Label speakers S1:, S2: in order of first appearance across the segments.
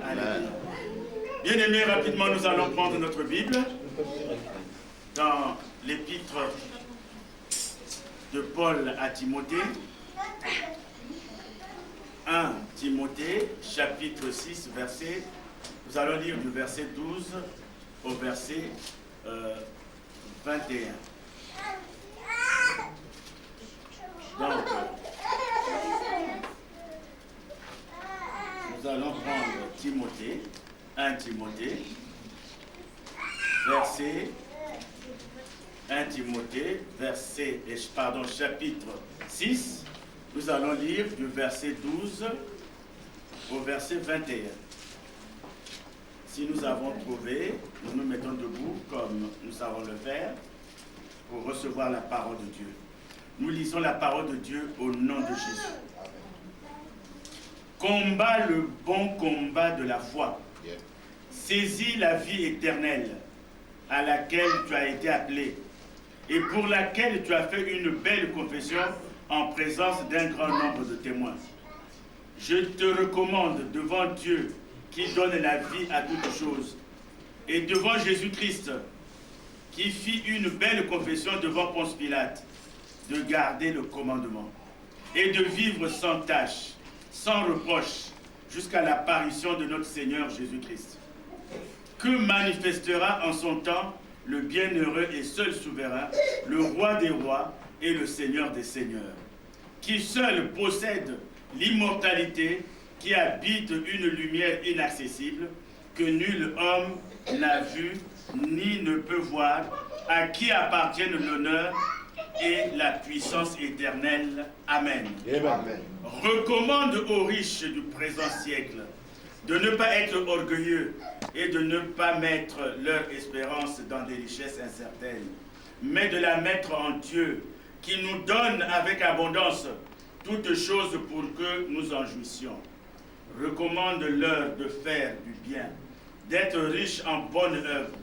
S1: Alléluia. Bien-aimés, rapidement, nous allons prendre notre Bible dans l'épître de Paul à Timothée. 1 Timothée, chapitre 6, verset. Nous allons lire du verset 12 au verset 21. Donc, nous allons prendre Timothée, 1 Timothée, verset 1 Timothée, chapitre 6. Nous allons lire du verset 12 au verset 21. Si nous avons trouvé, nous nous mettons debout comme nous savons le faire pour recevoir la parole de Dieu. Nous lisons la parole de Dieu au nom de Jésus. Combat le bon combat de la foi. Saisis la vie éternelle à laquelle tu as été appelé et pour laquelle tu as fait une belle confession en présence d'un grand nombre de témoins. Je te recommande devant Dieu qui donne la vie à toutes choses et devant Jésus-Christ qui fit une belle confession devant Ponce Pilate de garder le commandement et de vivre sans tache, sans reproche jusqu'à l'apparition de notre Seigneur Jésus-Christ, que manifestera en son temps le bienheureux et seul souverain, le roi des rois et le Seigneur des seigneurs, qui seul possède l'immortalité, qui habite une lumière inaccessible, que nul homme n'a vu ni ne peut voir, à qui appartiennent l'honneur et la puissance éternelle. Amen.
S2: Amen.
S1: Recommande aux riches du présent siècle de ne pas être orgueilleux et de ne pas mettre leur espérance dans des richesses incertaines, mais de la mettre en Dieu, qui nous donne avec abondance toutes choses pour que nous en jouissions. Recommande-leur de faire du bien, d'être riches en bonnes œuvres,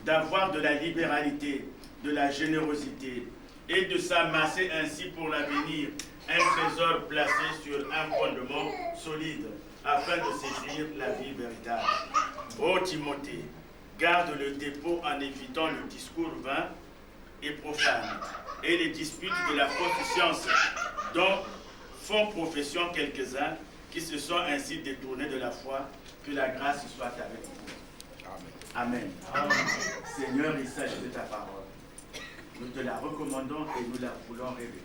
S1: d'avoir de la libéralité, de la générosité, et de s'amasser ainsi pour l'avenir un trésor placé sur un fondement solide, afin de saisir la vie véritable. Ô Timothée, garde le dépôt en évitant le discours vain et profane, et les disputes de la fausse science, dont font profession quelques-uns qui se sont ainsi détournés de la foi. Que la grâce soit avec vous. Amen. Amen. Seigneur, il s'agit de ta parole. Nous te la recommandons et nous la voulons révéler.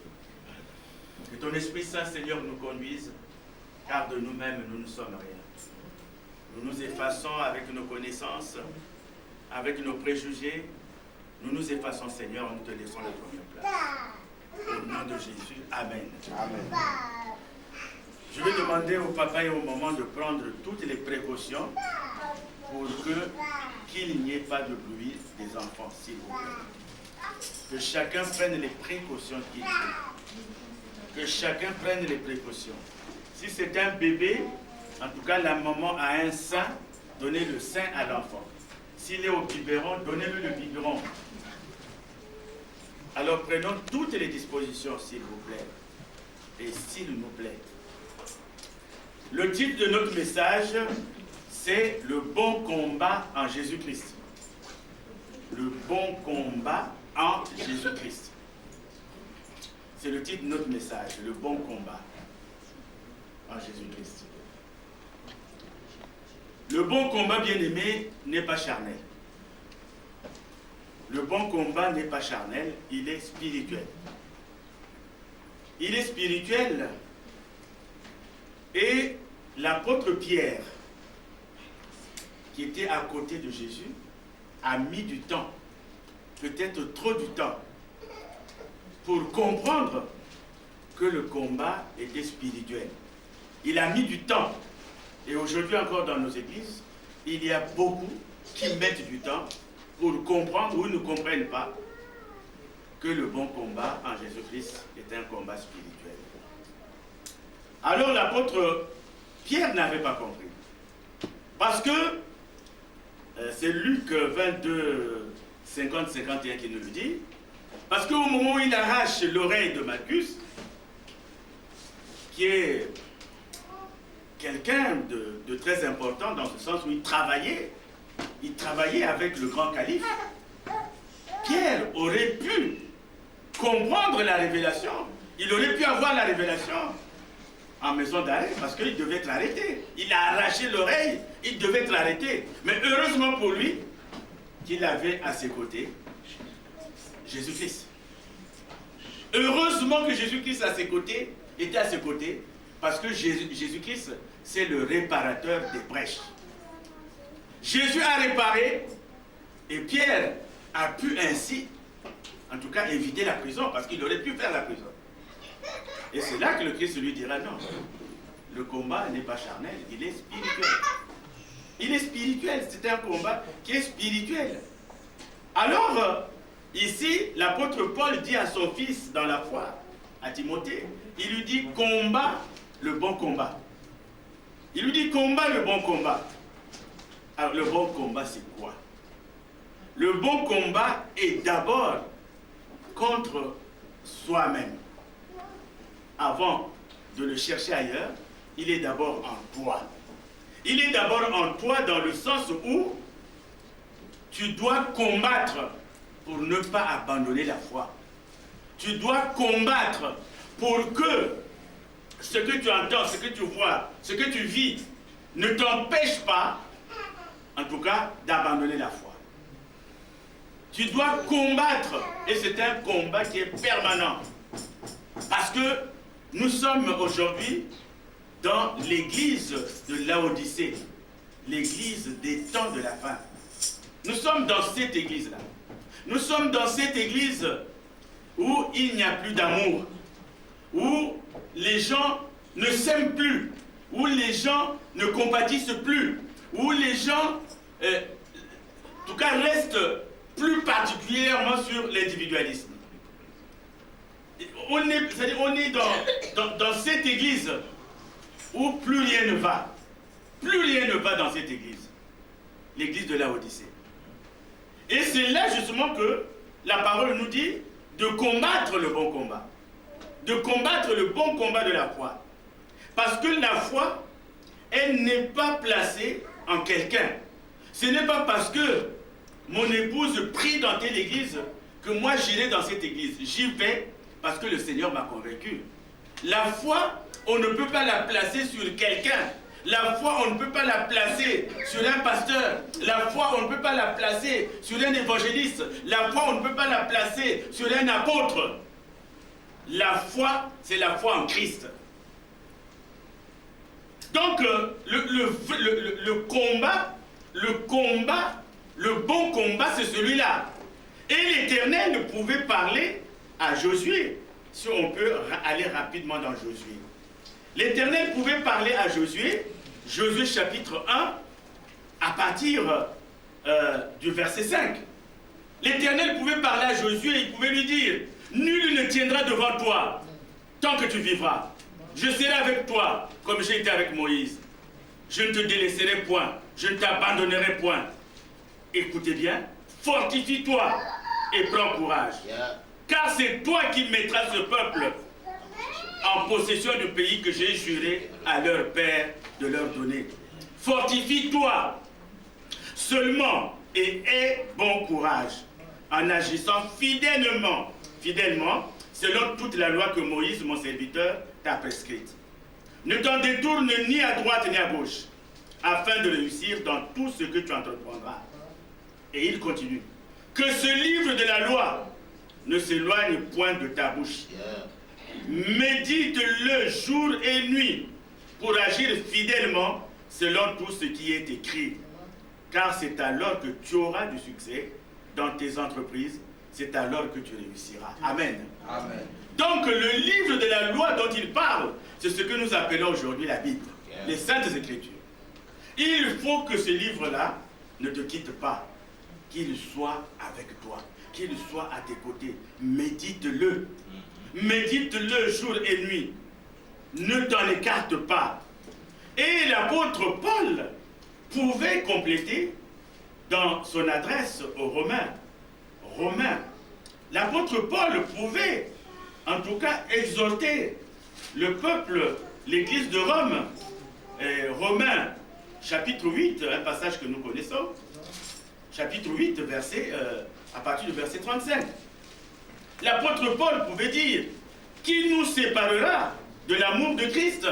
S1: Que ton Esprit Saint, Seigneur, nous conduise, car de nous-mêmes, nous ne sommes rien. Nous nous effaçons avec nos connaissances, avec nos préjugés. Nous nous effaçons, Seigneur, nous te laissons la première place. Au nom de Jésus, Amen.
S2: Amen.
S1: Je vais demander au papa et au maman de prendre toutes les précautions pour qu'il n'y ait pas de bruit des enfants, s'il vous plaît. Que chacun prenne les précautions qu'il faut. Que chacun prenne les précautions. Si c'est un bébé, en tout cas la maman a un sein, donnez le sein à l'enfant. S'il est au biberon, donnez-lui le biberon. Alors prenons toutes les dispositions, s'il vous plaît. Et s'il nous plaît. Le titre de notre message, c'est le bon combat en Jésus-Christ. Le bon combat en Jésus-Christ. C'est le titre de notre message, le bon combat en Jésus-Christ. Le bon combat, bien-aimé, n'est pas charnel. Le bon combat n'est pas charnel, il est spirituel. Il est spirituel et l'apôtre Pierre, qui était à côté de Jésus, a mis du temps, peut-être trop du temps, pour comprendre que le combat était spirituel. Il a mis du temps. Et aujourd'hui encore dans nos églises, il y a beaucoup qui mettent du temps pour comprendre ou ne comprennent pas que le bon combat en Jésus-Christ est un combat spirituel. Alors l'apôtre Pierre n'avait pas compris. Parce que c'est Luc 22, 50-51 qui nous le dit. Parce qu'au moment où il arrache l'oreille de Malchus, qui est quelqu'un de très important dans ce sens où il travaillait avec le grand calife. Pierre aurait pu comprendre la révélation. Il aurait pu avoir la révélation en maison d'arrêt parce qu'il devait être arrêté. Il a arraché l'oreille, il devait être arrêté. Mais heureusement pour lui qu'il avait à ses côtés Jésus-Christ. Heureusement que Jésus-Christ était à ses côtés parce que Jésus-Christ, c'est le réparateur des brèches. Jésus a réparé et Pierre a pu ainsi, en tout cas, éviter la prison parce qu'il aurait pu faire la prison. Et c'est là que le Christ lui dira non. Le combat n'est pas charnel, il est spirituel. Il est spirituel, c'est un combat qui est spirituel. Alors, ici, l'apôtre Paul dit à son fils dans la foi, à Timothée, il lui dit combat le bon combat. Il lui dit combat le bon combat. Alors, le bon combat, c'est quoi? Le bon combat est d'abord contre soi-même. Avant de le chercher ailleurs, il est d'abord en toi. Il est d'abord en toi dans le sens où tu dois combattre pour ne pas abandonner la foi. Tu dois combattre pour que ce que tu entends, ce que tu vois, ce que tu vis ne t'empêche pas, en tout cas, d'abandonner la foi. Tu dois combattre, et c'est un combat qui est permanent. Parce que nous sommes aujourd'hui dans l'église de Laodicée, l'église des temps de la fin. Nous sommes dans cette église-là. Nous sommes dans cette église où il n'y a plus d'amour, où les gens ne s'aiment plus, où les gens ne compatissent plus, où les gens, en tout cas, restent plus particulièrement sur l'individualisme. On est dans cette église où plus rien ne va. Plus rien ne va dans cette église. L'église de Laodicée. Et c'est là justement que la parole nous dit de combattre le bon combat. De combattre le bon combat de la foi. Parce que la foi, elle n'est pas placée en quelqu'un. Ce n'est pas parce que mon épouse prie dans telle église que moi j'irai dans cette église. J'y vais parce que le Seigneur m'a convaincu. La foi, on ne peut pas la placer sur quelqu'un. La foi, on ne peut pas la placer sur un pasteur. La foi, on ne peut pas la placer sur un évangéliste. La foi, on ne peut pas la placer sur un apôtre. La foi, c'est la foi en Christ. Donc, le bon combat, c'est celui-là. Et l'Éternel pouvait parler à Josué, si on peut aller rapidement dans Josué. L'Éternel pouvait parler à Josué, Josué chapitre 1, à partir du verset 5. L'Éternel pouvait parler à Josué, il pouvait lui dire, nul ne tiendra devant toi tant que tu vivras. Je serai avec toi comme j'ai été avec Moïse. Je ne te délaisserai point, je ne t'abandonnerai point. Écoutez bien, fortifie-toi et prends courage. Car c'est toi qui mettras ce peuple en possession du pays que j'ai juré à leur père de leur donner. Fortifie-toi seulement et aie bon courage en agissant fidèlement, selon toute la loi que Moïse, mon serviteur, t'a prescrite. Ne t'en détourne ni à droite ni à gauche, afin de réussir dans tout ce que tu entreprendras. Et il continue. Que ce livre de la loi ne s'éloigne point de ta bouche. Médite-le jour et nuit pour agir fidèlement selon tout ce qui est écrit. Car c'est alors que tu auras du succès dans tes entreprises, c'est alors que tu réussiras. Amen.
S2: Amen.
S1: Donc le livre de la loi dont il parle, c'est ce que nous appelons aujourd'hui la Bible, les Saintes Écritures. Il faut que ce livre-là ne te quitte pas, qu'il soit avec toi, qu'il soit à tes côtés. Médite-le. Médite-le jour et nuit. Ne t'en écarte pas. Et l'apôtre Paul pouvait compléter dans son adresse aux Romains. L'apôtre Paul pouvait, en tout cas, exhorter le peuple, l'église de Rome, Romains, chapitre 8, un passage que nous connaissons. Chapitre 8, à partir du verset 35. L'apôtre Paul pouvait dire, qui nous séparera de l'amour de Christ?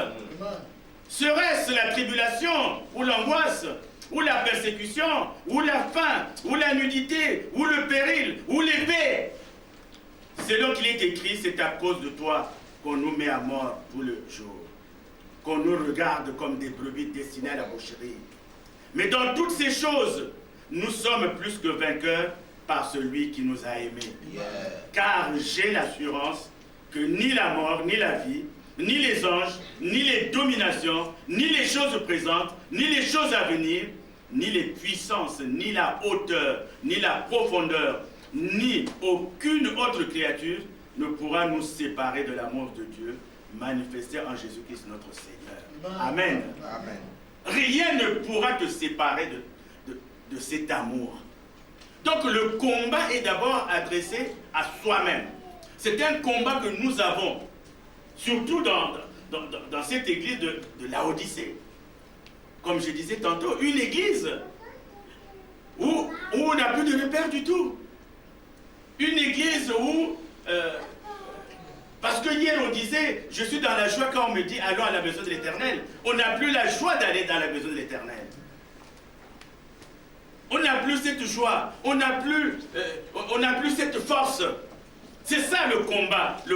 S1: Serait-ce la tribulation, ou l'angoisse, ou la persécution, ou la faim, ou la nudité, ou le péril, ou l'épée? Selon qu'il est écrit, c'est à cause de toi qu'on nous met à mort tout le jour, qu'on nous regarde comme des brebis destinées à la boucherie. Mais dans toutes ces choses, nous sommes plus que vainqueurs par celui qui nous a aimés. Yeah. Car j'ai l'assurance que ni la mort, ni la vie, ni les anges, ni les dominations, ni les choses présentes, ni les choses à venir, ni les puissances, ni la hauteur, ni la profondeur, ni aucune autre créature ne pourra nous séparer de l'amour de Dieu manifesté en Jésus-Christ notre Seigneur. Amen. Amen. Rien ne pourra te séparer de cet amour. Donc le combat est d'abord adressé à soi-même. C'est un combat que nous avons, surtout dans cette église de Laodicée. Comme je disais tantôt, une église où on n'a plus de repères du tout. Une église où... parce que hier on disait, je suis dans la joie quand on me dit allons à la maison de l'Éternel. On n'a plus la joie d'aller dans la maison de l'Éternel. On n'a plus cette joie, on n'a plus cette force. C'est ça le combat de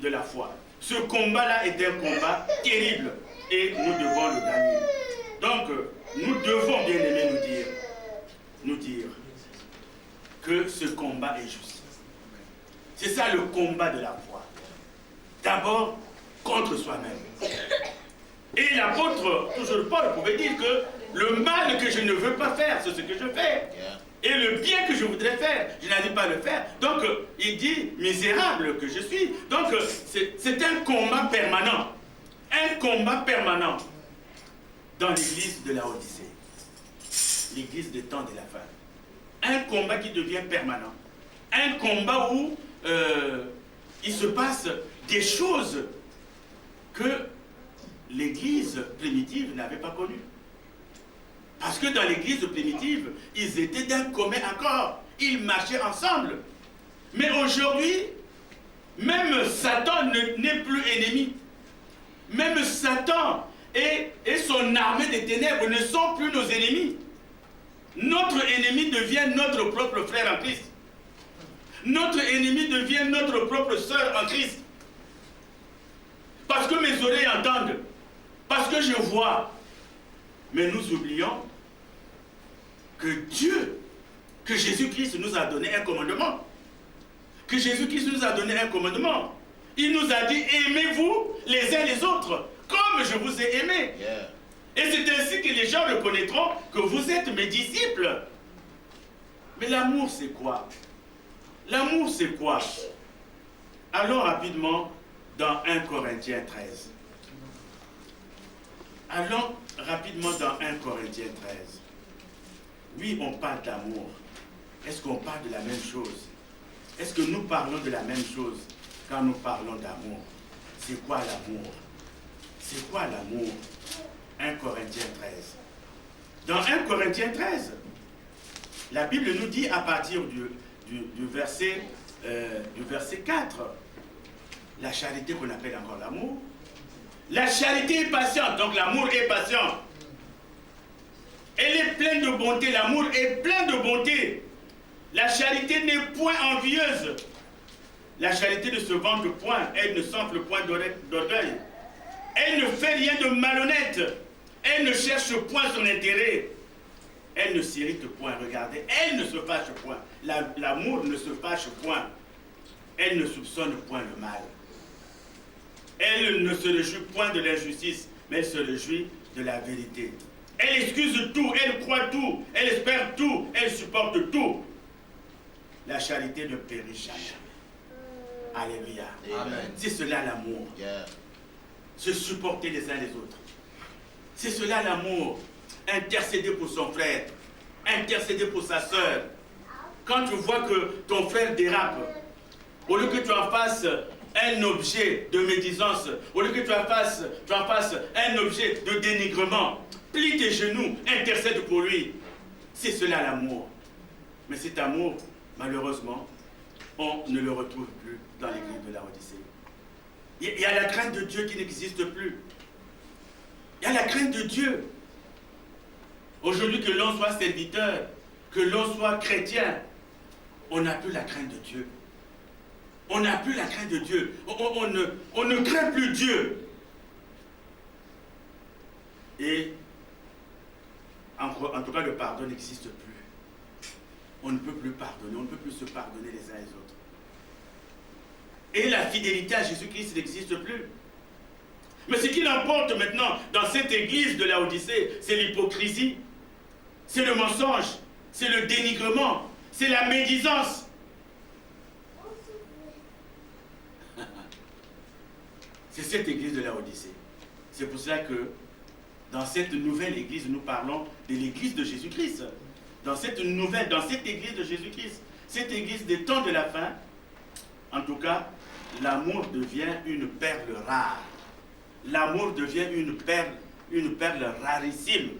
S1: la foi. Ce combat-là est un combat terrible et nous devons le gagner. Donc, nous devons, bien aimés, nous dire que ce combat est juste. C'est ça le combat de la foi. D'abord, contre soi-même. Et l'apôtre, toujours Paul, pouvait dire que le mal que je ne veux pas faire, c'est ce que je fais. Et le bien que je voudrais faire, je n'arrive pas à le faire. Donc, il dit, misérable que je suis. Donc, c'est un combat permanent. Un combat permanent dans l'église de Laodicée. L'église des temps de la fin. Un combat qui devient permanent. Un combat où il se passe des choses que l'église primitive n'avait pas connues. Parce que dans l'église primitive, ils étaient d'un commun accord. Ils marchaient ensemble. Mais aujourd'hui, même Satan n'est plus ennemi. Même Satan et son armée des ténèbres ne sont plus nos ennemis. Notre ennemi devient notre propre frère en Christ. Notre ennemi devient notre propre sœur en Christ. Parce que mes oreilles entendent. Parce que je vois. Mais nous oublions que Dieu, que Jésus-Christ nous a donné un commandement. Que Jésus-Christ nous a donné un commandement. Il nous a dit, aimez-vous les uns les autres, comme je vous ai aimé. Yeah. Et c'est ainsi que les gens reconnaîtront que vous êtes mes disciples. Mais l'amour, c'est quoi? L'amour, c'est quoi? Allons rapidement dans 1 Corinthiens 13. Allons rapidement dans 1 Corinthiens 13. Oui, on parle d'amour. Est-ce qu'on parle de la même chose? Est-ce que nous parlons de la même chose quand nous parlons d'amour? C'est quoi l'amour? C'est quoi l'amour? 1 Corinthiens 13. Dans 1 Corinthiens 13, la Bible nous dit à partir du verset 4, la charité qu'on appelle encore l'amour. La charité est patiente, donc l'amour est patient. Elle est pleine de bonté, l'amour est plein de bonté. La charité n'est point envieuse. La charité ne se vante point, elle ne s'enfle point d'orgueil. Elle ne fait rien de malhonnête. Elle ne cherche point son intérêt. Elle ne s'irrite point, regardez, elle ne se fâche point. L'amour ne se fâche point. Elle ne soupçonne point le mal. Elle ne se réjouit point de l'injustice, mais elle se réjouit de la vérité. Elle excuse tout, elle croit tout, elle espère tout, elle supporte tout. La charité ne périt jamais. Alléluia. C'est cela l'amour. Yeah. Se supporter les uns les autres. C'est cela l'amour. Intercéder pour son frère. Intercéder pour sa soeur. Quand tu vois que ton frère dérape, au lieu que tu en fasses un objet de médisance, au lieu que tu en fasses un objet de dénigrement, plie tes genoux, intercède pour lui. C'est cela l'amour. Mais cet amour, malheureusement, on ne le retrouve plus dans l'église de la Odyssée. Il y a la crainte de Dieu qui n'existe plus. Il y a la crainte de Dieu. Aujourd'hui, que l'on soit serviteur, que l'on soit chrétien, on n'a plus la crainte de Dieu. On n'a plus la crainte de Dieu. On ne craint plus Dieu. Et en tout cas, le pardon n'existe plus. On ne peut plus pardonner, on ne peut plus se pardonner les uns les autres. Et la fidélité à Jésus-Christ n'existe plus. Mais ce qui l'emporte maintenant dans cette église de la Odyssée, c'est l'hypocrisie, c'est le mensonge, c'est le dénigrement, c'est la médisance. C'est cette église de la Odyssée. C'est pour cela que dans cette nouvelle église, nous parlons de l'église de Jésus-Christ. Dans cette église de Jésus-Christ, cette église des temps de la fin, en tout cas, l'amour devient une perle rare. L'amour devient une perle rarissime.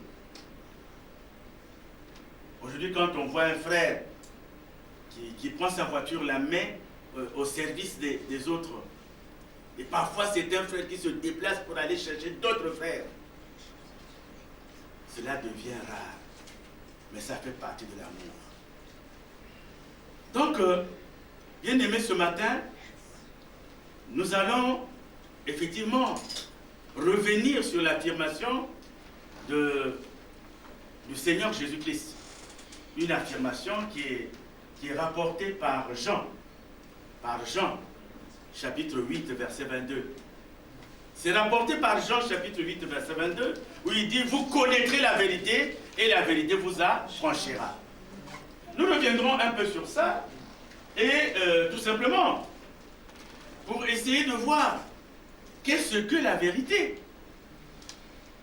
S1: Aujourd'hui, quand on voit un frère qui prend sa voiture, la met au service des autres, et parfois c'est un frère qui se déplace pour aller chercher d'autres frères, cela devient rare. Mais ça fait partie de l'amour. Donc, bien aimés, ce matin, nous allons effectivement revenir sur l'affirmation du Seigneur Jésus-Christ. Une affirmation qui est rapportée par Jean, chapitre 8, verset 22. C'est rapporté par Jean, chapitre 8, verset 22, où il dit « Vous connaîtrez la vérité, et la vérité vous affranchira. » Nous reviendrons un peu sur ça, et tout simplement, pour essayer de voir qu'est-ce que la vérité.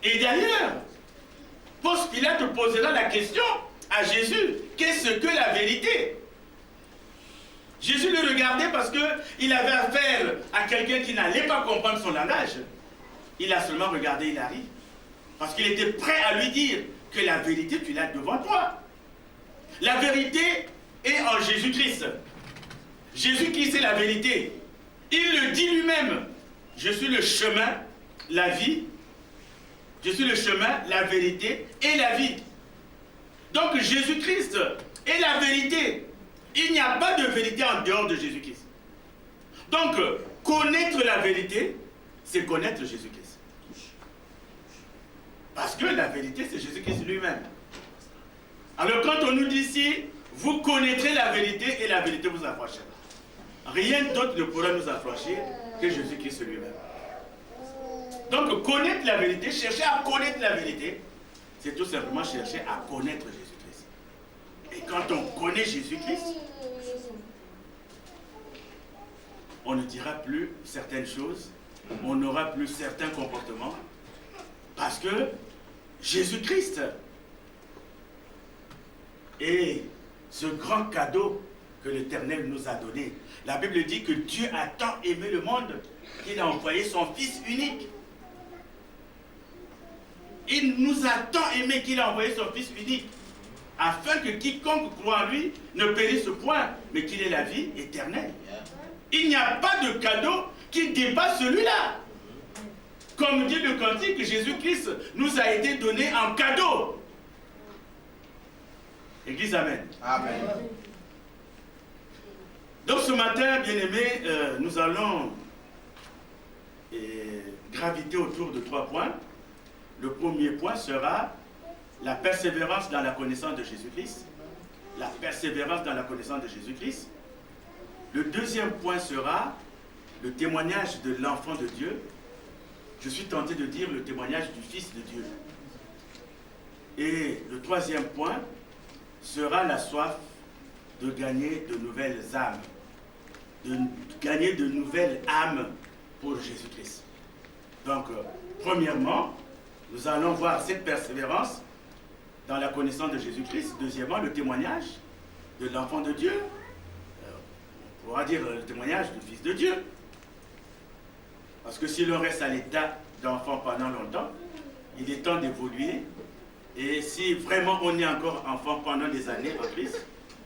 S1: Et d'ailleurs, Ponce Pilate posera la question à Jésus, qu'est-ce que la vérité? Jésus le regardait parce qu'il avait affaire à quelqu'un qui n'allait pas comprendre son langage. Il a seulement regardé Hilary, parce qu'il était prêt à lui dire que la vérité, tu l'as devant toi. La vérité est en Jésus-Christ. Jésus-Christ est la vérité. Il le dit lui-même. Je suis le chemin, la vie. Je suis le chemin, la vérité et la vie. Donc Jésus-Christ est la vérité. Il n'y a pas de vérité en dehors de Jésus-Christ. Donc, connaître la vérité, c'est connaître Jésus-Christ. Parce que la vérité, c'est Jésus-Christ lui-même. Alors, quand on nous dit ici, vous connaîtrez la vérité et la vérité vous affranchira. Rien d'autre ne pourra nous affranchir que Jésus-Christ lui-même. Donc, connaître la vérité, chercher à connaître la vérité, c'est tout simplement chercher à connaître Jésus-Christ. Et quand on connaît Jésus-Christ, on ne dira plus certaines choses, on n'aura plus certains comportements, parce que Jésus-Christ est ce grand cadeau que l'Éternel nous a donné. La Bible dit que Dieu a tant aimé le monde qu'il a envoyé son Fils unique. Il nous a tant aimé qu'il a envoyé son Fils unique, afin que quiconque croit en lui ne périsse point, mais qu'il ait la vie éternelle. Il n'y a pas de cadeau qui dépasse celui-là. Comme dit le cantique, Jésus-Christ nous a été donné en cadeau. Église, amen. Amen. Donc ce matin, bien-aimés, nous allons graviter autour de 3 points. Le premier point sera la persévérance dans la connaissance de Jésus-Christ. La persévérance dans la connaissance de Jésus-Christ. Le deuxième point sera le témoignage de l'enfant de Dieu. Je suis tenté de dire le témoignage du Fils de Dieu. Et le troisième point sera la soif de gagner de nouvelles âmes. De gagner de nouvelles âmes pour Jésus-Christ. Donc, premièrement, nous allons voir cette persévérance dans la connaissance de Jésus-Christ. Deuxièmement, le témoignage de l'enfant de Dieu. On pourra dire le témoignage du Fils de Dieu. Parce que si l'on reste à l'état d'enfant pendant longtemps, il est temps d'évoluer. Et si vraiment on est encore enfant pendant des années en Christ,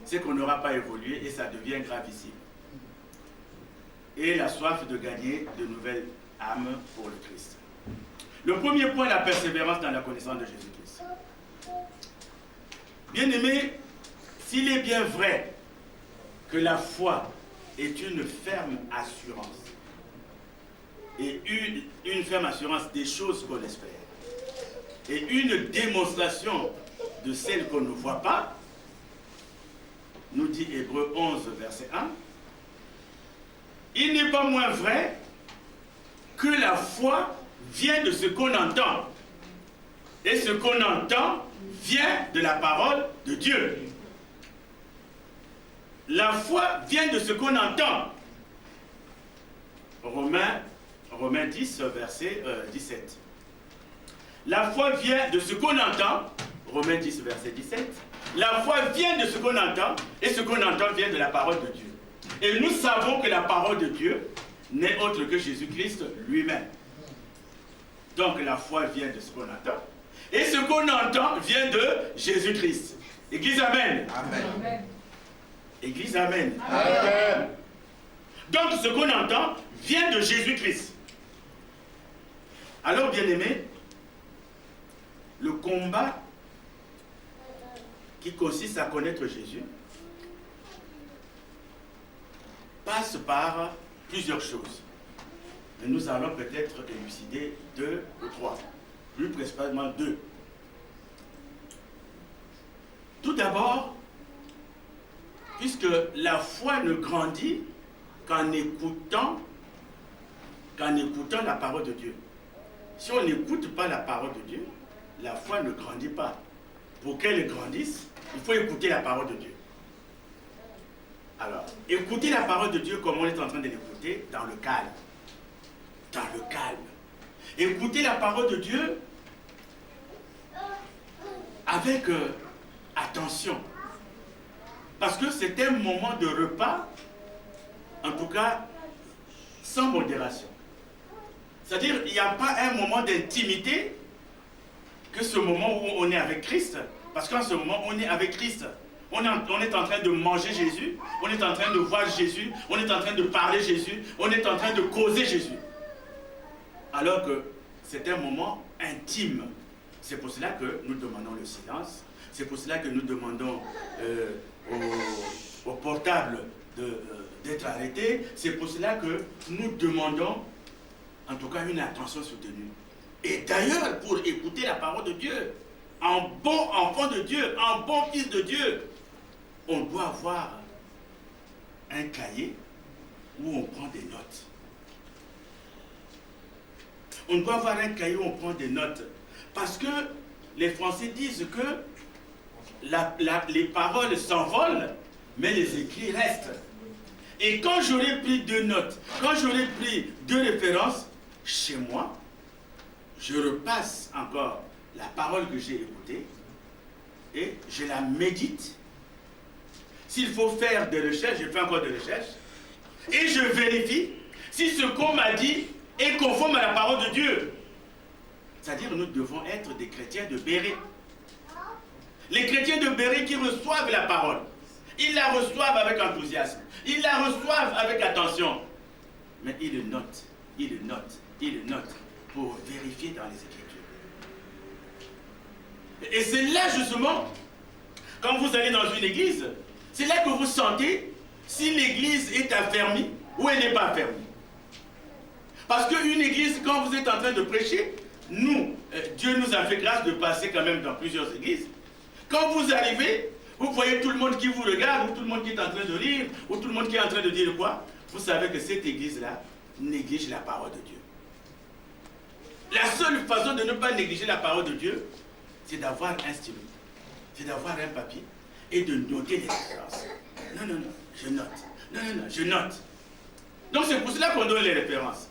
S1: c'est qu'on n'aura pas évolué et ça devient gravissime. Et la soif de gagner de nouvelles âmes pour le Christ. Le premier point, la persévérance dans la connaissance de Jésus-Christ. Bien-aimés, s'il est bien vrai que la foi est une ferme assurance, et une ferme assurance des choses qu'on espère, et une démonstration de celles qu'on ne voit pas, nous dit Hébreux 11, verset 1, il n'est pas moins vrai que la foi vient de ce qu'on entend. Et ce qu'on entend vient de la parole de Dieu. La foi vient de ce qu'on entend. Romains 10, verset 17. La foi vient de ce qu'on entend. Romains 10, verset 17. La foi vient de ce qu'on entend, et ce qu'on entend vient de la parole de Dieu. Et nous savons que la parole de Dieu n'est autre que Jésus-Christ lui-même. Donc la foi vient de ce qu'on entend, et ce qu'on entend vient de Jésus-Christ. Église, amen. Amen. Église, amen. Amen. Donc ce qu'on entend vient de Jésus-Christ. Alors, bien-aimés, le combat qui consiste à connaître Jésus passe par plusieurs choses. Et nous allons peut-être élucider 2 ou 3, plus précisément 2. Tout d'abord, puisque la foi ne grandit qu'en écoutant la parole de Dieu. Si on n'écoute pas la parole de Dieu, la foi ne grandit pas. Pour qu'elle grandisse, il faut écouter la parole de Dieu. Alors, écouter la parole de Dieu comme on est en train de l'écouter dans le calme. Dans le calme. Écouter la parole de Dieu avec attention. Parce que c'est un moment de repas, en tout cas, sans modération. C'est-à-dire, il n'y a pas un moment d'intimité que ce moment où on est avec Christ. Parce qu'en ce moment, on est avec Christ. On est en train de manger Jésus, on est en train de voir Jésus, on est en train de parler Jésus, on est en train de causer Jésus. Alors que c'est un moment intime. C'est pour cela que nous demandons le silence. C'est pour cela que nous demandons au portable d'être arrêté. C'est pour cela que nous demandons, en tout cas, une attention soutenue. Et d'ailleurs, pour écouter la parole de Dieu, en bon enfant de Dieu, en bon fils de Dieu, on doit avoir un cahier où on prend des notes. On doit avoir un cahier où on prend des notes. Parce que les Français disent que les paroles s'envolent, mais les écrits restent. Et quand j'aurai pris 2 notes, quand j'aurai pris 2 références, chez moi, je repasse encore la parole que j'ai écoutée et je la médite. S'il faut faire des recherches, je fais encore des recherches. Et je vérifie si ce qu'on m'a dit est conforme à la parole de Dieu. C'est-à-dire que nous devons être des chrétiens de Béret. Les chrétiens de Béret qui reçoivent la parole, ils la reçoivent avec enthousiasme, ils la reçoivent avec attention. Mais ils le notent, ils le notent, ils le notent pour vérifier dans les Écritures. Et c'est là justement, quand vous allez dans une église, c'est là que vous sentez si l'église est affermie ou elle n'est pas affermie. Parce qu'une église, quand vous êtes en train de prêcher, nous, Dieu nous a fait grâce de passer quand même dans plusieurs églises. Quand vous arrivez, vous voyez tout le monde qui vous regarde, ou tout le monde qui est en train de rire, ou tout le monde qui est en train de dire quoi. Vous savez que cette église-là néglige la parole de Dieu. La seule façon de ne pas négliger la parole de Dieu, c'est d'avoir un stylo, c'est d'avoir un papier et de noter les références. Non, non, non, je note. Non, non, non, je note. Donc c'est pour cela qu'on donne les références.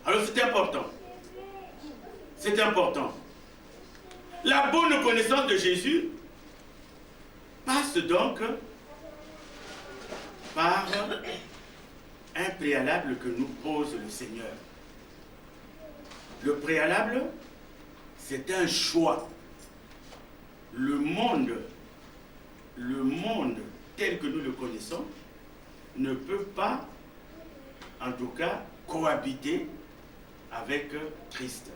S1: Alors c'est important. C'est important. La bonne connaissance de Jésus passe donc par un préalable que nous pose le Seigneur. Le préalable, c'est un choix. Le monde tel que nous le connaissons ne peut pas, en tout cas, cohabiter avec Christ.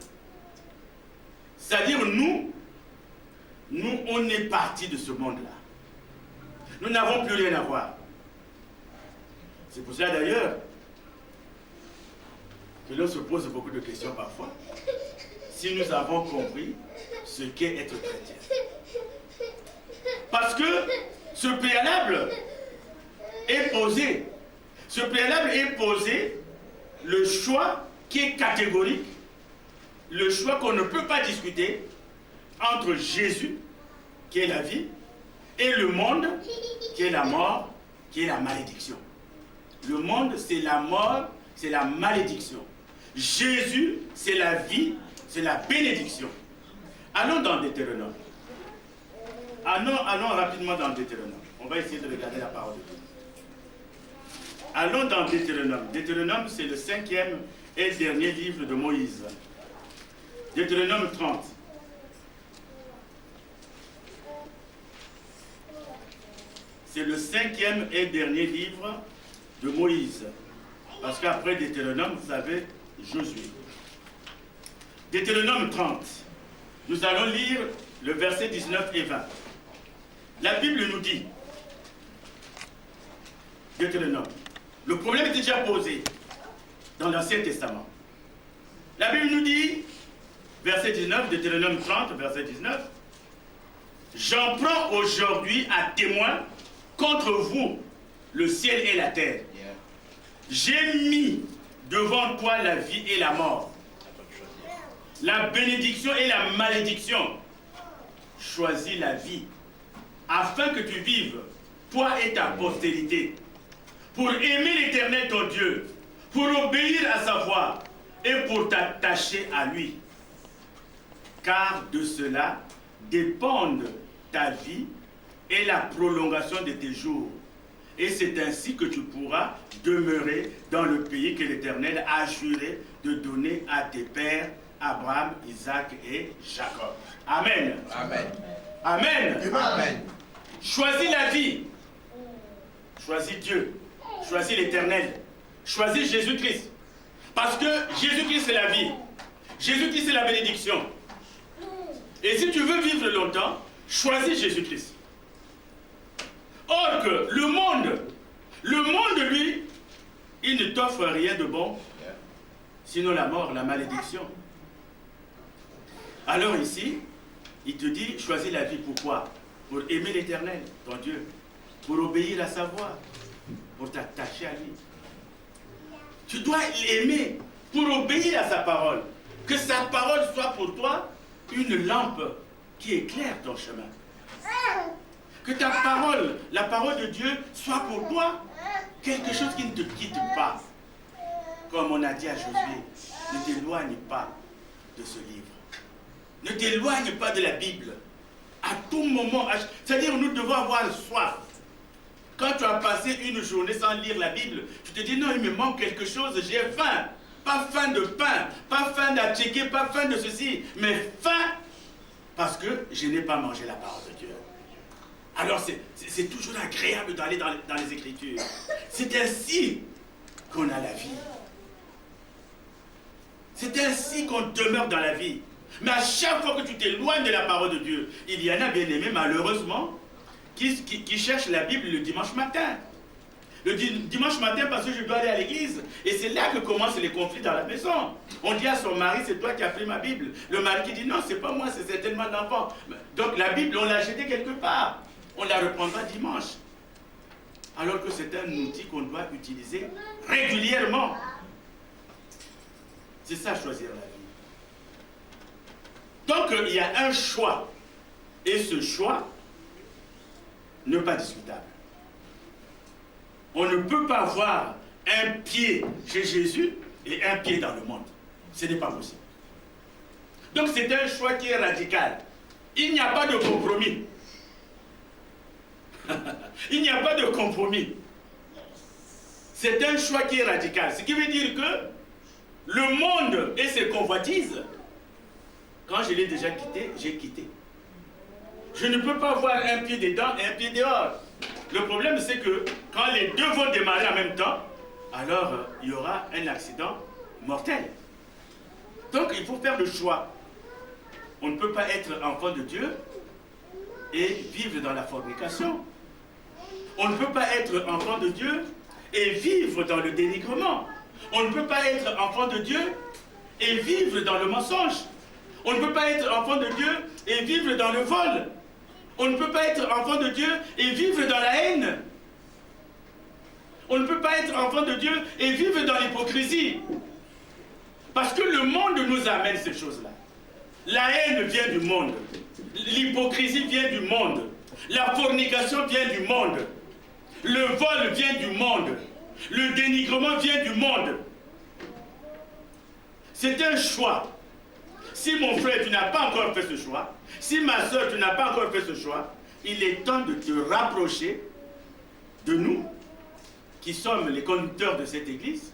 S1: C'est-à-dire, nous, on est partis de ce monde-là. Nous n'avons plus rien à voir. C'est pour ça d'ailleurs que l'on se pose beaucoup de questions parfois. Si nous avons compris ce qu'est être chrétien. Parce que ce préalable est posé. Ce préalable est posé, le choix qui est catégorique, le choix qu'on ne peut pas discuter entre Jésus, qui est la vie, et le monde, qui est la mort, qui est la malédiction. Le monde, c'est la mort, c'est la malédiction. Jésus, c'est la vie, c'est la bénédiction. Allons dans Deutéronome. Allons rapidement dans Deutéronome. On va essayer de regarder la parole de Dieu. Allons dans Deutéronome. Deutéronome, c'est le 5e et dernier livre de Moïse. Deutéronome 30. C'est le 5e et dernier livre de Moïse. Parce qu'après Deutéronome, vous savez, Josué. Deutéronome 30. Nous allons lire le verset 19 et 20. La Bible nous dit, Deutéronome, le problème est déjà posé dans l'Ancien Testament. La Bible nous dit, verset 19, Deutéronome 30, verset 19, j'en prends aujourd'hui à témoin contre vous le ciel et la terre. J'ai mis devant toi la vie et la mort, la bénédiction et la malédiction. Choisis la vie, afin que tu vives, toi et ta postérité, pour aimer l'Éternel ton Dieu, pour obéir à sa voix et pour t'attacher à lui. Car de cela dépendent ta vie et la prolongation de tes jours. Et c'est ainsi que tu pourras demeurer dans le pays que l'Éternel a juré de donner à tes pères, Abraham, Isaac et Jacob. Amen.
S2: Amen.
S1: Amen.
S2: Amen.
S1: Choisis la vie. Choisis Dieu. Choisis l'Éternel. Choisis Jésus-Christ. Parce que Jésus-Christ c'est la vie. Jésus-Christ c'est la bénédiction. Et si tu veux vivre longtemps, choisis Jésus-Christ. Or que le monde, lui, il ne t'offre rien de bon, sinon la mort, la malédiction. Alors ici, il te dit, choisis la vie. Pourquoi? Pour aimer l'Éternel, ton Dieu, pour obéir à sa voix, pour t'attacher à lui. Tu dois l'aimer pour obéir à sa parole. Que sa parole soit pour toi une lampe qui éclaire ton chemin. Que ta parole, la parole de Dieu, soit pour toi quelque chose qui ne te quitte pas. Comme on a dit à Josué, ne t'éloigne pas de ce livre. Ne t'éloigne pas de la Bible. À tout moment, c'est-à-dire nous devons avoir soif. Quand tu as passé une journée sans lire la Bible, tu te dis non, il me manque quelque chose, j'ai faim. Pas faim de pain, pas faim d'attiquer, pas faim de ceci, mais faim parce que je n'ai pas mangé la parole de Dieu. Alors c'est toujours agréable d'aller dans les Écritures. C'est ainsi qu'on a la vie. C'est ainsi qu'on demeure dans la vie. Mais à chaque fois que tu t'éloignes de la parole de Dieu, il y en a bien aimés, malheureusement, qui cherchent la Bible le dimanche matin. Le dimanche matin parce que je dois aller à l'église. Et c'est là que commencent les conflits dans la maison. On dit à son mari, c'est toi qui as pris ma Bible. Le mari qui dit, non, c'est pas moi, c'est certainement l'enfant. Donc la Bible, on l'a jetée quelque part. On la reprendra dimanche. Alors que c'est un outil qu'on doit utiliser régulièrement. C'est ça, choisir la vie. Donc il y a un choix. Et ce choix n'est pas discutable. On ne peut pas avoir un pied chez Jésus et un pied dans le monde. Ce n'est pas possible. Donc c'est un choix qui est radical. Il n'y a pas de compromis. Il n'y a pas de compromis. C'est un choix qui est radical. Ce qui veut dire que le monde et ses convoitises, quand je l'ai déjà quitté, j'ai quitté. Je ne peux pas avoir un pied dedans et un pied dehors. Le problème, c'est que quand les deux vont démarrer en même temps, alors il y aura un accident mortel. Donc il faut faire le choix. On ne peut pas être enfant de Dieu et vivre dans la fornication. On ne peut pas être enfant de Dieu et vivre dans le dénigrement. On ne peut pas être enfant de Dieu et vivre dans le mensonge. On ne peut pas être enfant de Dieu et vivre dans le vol. On ne peut pas être enfant de Dieu et vivre dans la haine. On ne peut pas être enfant de Dieu et vivre dans l'hypocrisie. Parce que le monde nous amène ces choses-là. La haine vient du monde. L'hypocrisie vient du monde. La fornication vient du monde. Le vol vient du monde. Le dénigrement vient du monde. C'est un choix. Si mon frère, tu n'as pas encore fait ce choix, si ma soeur, tu n'as pas encore fait ce choix, il est temps de te rapprocher de nous, qui sommes les conducteurs de cette église,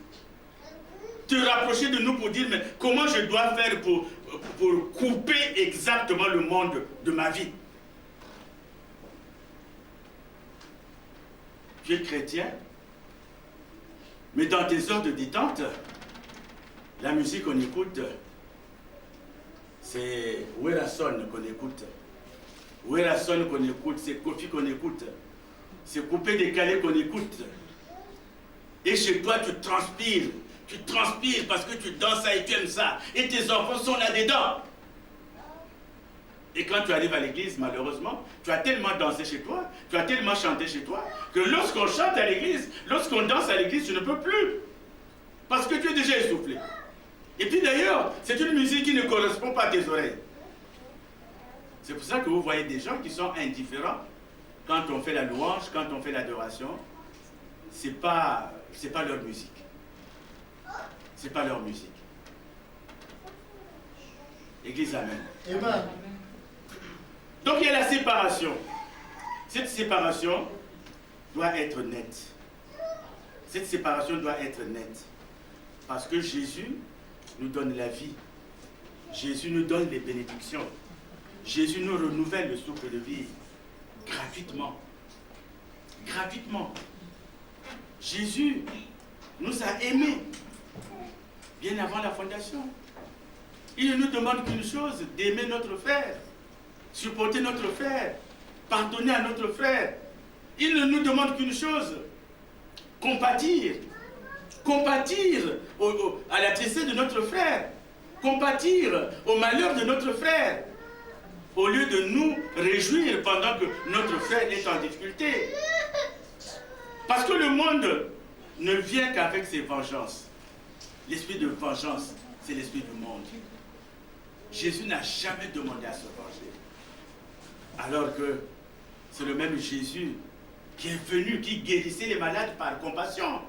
S1: te rapprocher de nous pour dire, mais comment je dois faire pour couper exactement le monde de ma vie. Tu es chrétien, mais dans tes heures de détente, la musique qu'on écoute, c'est Werason qu'on écoute. Werason qu'on écoute, c'est Kofi qu'on écoute. C'est Coupé Décalé qu'on écoute. Et chez toi, tu transpires. Tu transpires parce que tu danses ça et tu aimes ça. Et tes enfants sont là-dedans. Et quand tu arrives à l'église, malheureusement, tu as tellement dansé chez toi, tu as tellement chanté chez toi, que lorsqu'on chante à l'église, lorsqu'on danse à l'église, tu ne peux plus. Parce que tu es déjà essoufflé. Et puis d'ailleurs, c'est une musique qui ne correspond pas à tes oreilles. C'est pour ça que vous voyez des gens qui sont indifférents quand on fait la louange, quand on fait l'adoration. C'est pas leur musique. C'est pas leur musique. Église, amen.
S2: Amen.
S1: Donc il y a la séparation. Cette séparation doit être nette. Cette séparation doit être nette. Parce que Jésus nous donne la vie. Jésus nous donne les bénédictions. Jésus nous renouvelle le souffle de vie gratuitement. Gratuitement. Jésus nous a aimés bien avant la fondation. Il ne nous demande qu'une chose, d'aimer notre frère, supporter notre frère, pardonner à notre frère. Il ne nous demande qu'une chose, compatir. Compatir à la tristesse de notre frère, compatir au malheur de notre frère, au lieu de nous réjouir pendant que notre frère est en difficulté. Parce que le monde ne vient qu'avec ses vengeances. L'esprit de vengeance, c'est l'esprit du monde. Jésus n'a jamais demandé à se venger. Alors que c'est le même Jésus qui est venu, qui guérissait les malades par compassion.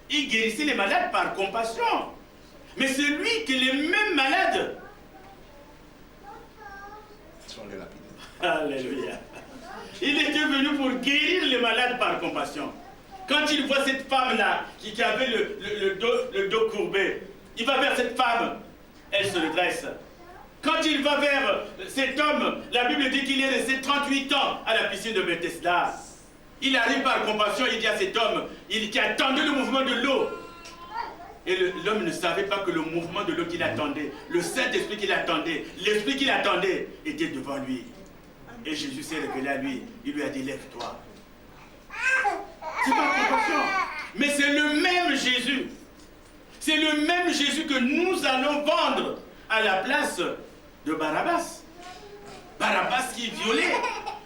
S1: Il guérissait les malades par compassion. Mais c'est lui qui est les mêmes malades. Alléluia. Il était venu pour guérir les malades par compassion. Quand il voit cette femme-là qui avait le dos courbé, il va vers cette femme, elle se redresse. Quand il va vers cet homme, la Bible dit qu'il est resté 38 ans à la piscine de Bethesda. Il arrive par compassion, il dit à cet homme, qui attendait le mouvement de l'eau. Et l'homme ne savait pas que le mouvement de l'eau qu'il attendait, le Saint-Esprit qu'il attendait, l'Esprit qu'il attendait, était devant lui. Et Jésus s'est révélé à lui, il lui a dit, lève-toi. C'est pas compassion. Mais c'est le même Jésus. C'est le même Jésus que nous allons vendre à la place de Barabbas. Barabbas qui violait,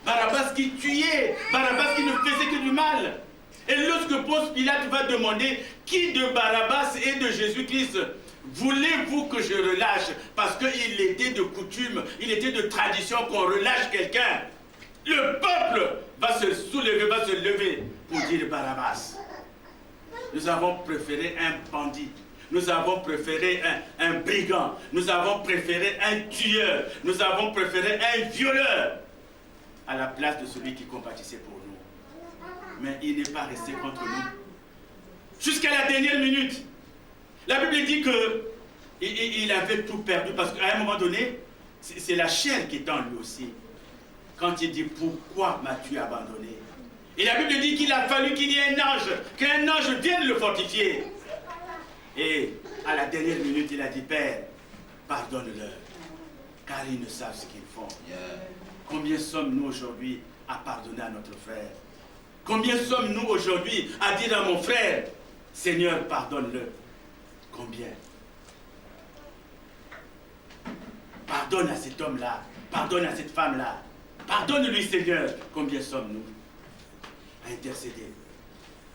S1: Barabbas qui tuait, Barabbas qui ne faisait que du mal. Et lorsque Ponce Pilate va demander qui de Barabbas et de Jésus-Christ voulez-vous que je relâche? Parce qu'il était de coutume, il était de tradition qu'on relâche quelqu'un. Le peuple va se soulever, va se lever pour dire Barabbas. Nous avons préféré un bandit. Nous avons préféré un brigand. Nous avons préféré un tueur. Nous avons préféré un violeur à la place de celui qui compatissait pour nous. Mais il n'est pas resté contre nous. jusqu'à la dernière minute. La Bible dit que il avait tout perdu parce qu'à un moment donné, c'est la chair qui est en lui aussi. Quand il dit pourquoi m'as-tu abandonné? Et la Bible dit qu'il a fallu qu'il y ait un ange, qu'un ange vienne le fortifier. Et à la dernière minute, il a dit Père, pardonne-leur, car ils ne savent ce qu'ils font. Combien sommes-nous aujourd'hui à pardonner à notre frère? Combien sommes-nous aujourd'hui à dire à mon frère, Seigneur, pardonne-le? Combien? Pardonne à cet homme-là, pardonne à cette femme-là, pardonne-lui, Seigneur. Combien sommes-nous à intercéder?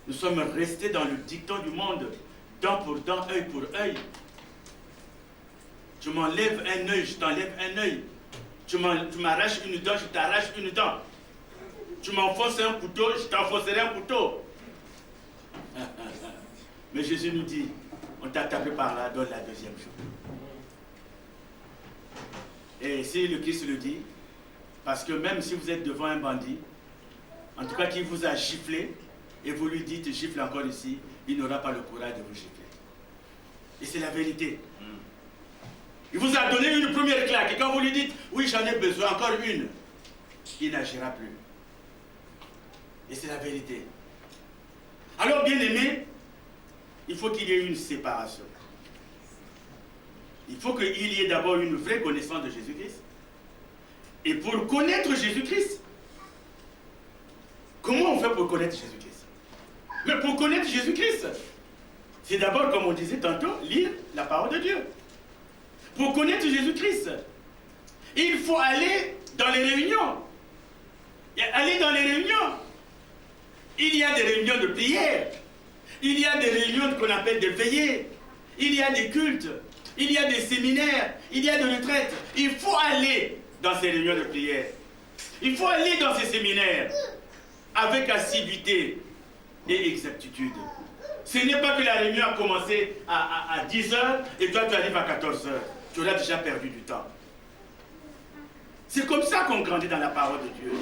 S1: Nous sommes restés dans le dicton du monde, dent pour dent, œil pour œil. Tu m'enlèves un œil, je t'enlève un œil. Tu m'arraches une dent, je t'arrache une dent. Tu m'enfonces un couteau, je t'enfoncerai un couteau. Mais Jésus nous dit, on t'a tapé par là, donne la deuxième jour. Et si le Christ le dit, parce que même si vous êtes devant un bandit, en tout cas qui vous a giflé, et vous lui dites gifle encore ici, il n'aura pas le courage de vous gifler. Et c'est la vérité. Il vous a donné une première claque, et quand vous lui dites oui j'en ai besoin, encore une, il n'agira plus. Et c'est la vérité. Alors bien aimé, il faut qu'il y ait une séparation. Il faut qu'il y ait d'abord une vraie connaissance de Jésus-Christ. Et pour connaître Jésus-Christ, comment on fait pour connaître Jésus-Christ? Mais pour connaître Jésus-Christ, c'est d'abord, comme on disait tantôt, lire la parole de Dieu. Pour connaître Jésus-Christ, il faut aller dans les réunions. Aller dans les réunions. Il y a des réunions de prière. Il y a des réunions qu'on appelle des veillées. Il y a des cultes. Il y a des séminaires. Il y a des retraites. Il faut aller dans ces réunions de prière. Il faut aller dans ces séminaires avec assiduité et exactitude. Ce n'est pas que la réunion a commencé à 10h et toi tu arrives à 14h. Tu auras déjà perdu du temps. C'est comme ça qu'on grandit dans la parole de Dieu.